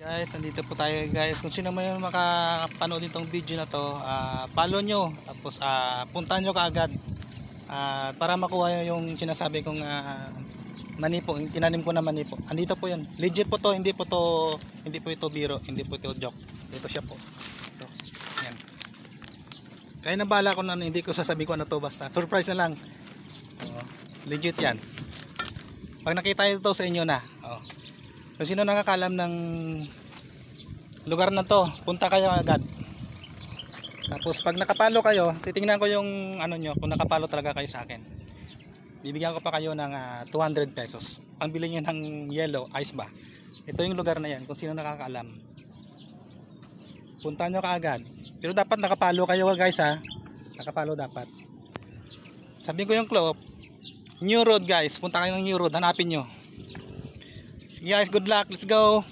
Guys, nandito po tayo guys. Kung sino man yung makapanood nitong video na to, follow nyo. Tapos puntahan nyo kaagad. Para makuha yung sinasabi kong manipo, yung tinanim ko na manipo. Andito po yun. Legit po to, hindi po ito biro, hindi po ito joke. Ito siya po. Ito. Yan. Kaya na bahala ko na hindi ko sasabihin ko ano to, basta surprise na lang. Legit yan. Pag nakita ito sa inyo na. Kung sino nakakalam ng lugar na to, punta kayo agad. Tapos pag nakapalo kayo, titingnan ko yung ano nyo, kung nakapalo talaga kayo sa akin. Bibigyan ko pa kayo ng 200 pesos. Pambili nyo ng yellow ice ba. Ito yung lugar na yan, kung sino nakakalam. Punta nyo kaagad. Pero dapat nakapalo kayo guys ha. Nakapalo dapat. Sabihin ko yung club, New Road guys. Punta kayo ng New Road, hanapin nyo. Guys, good luck. Let's go.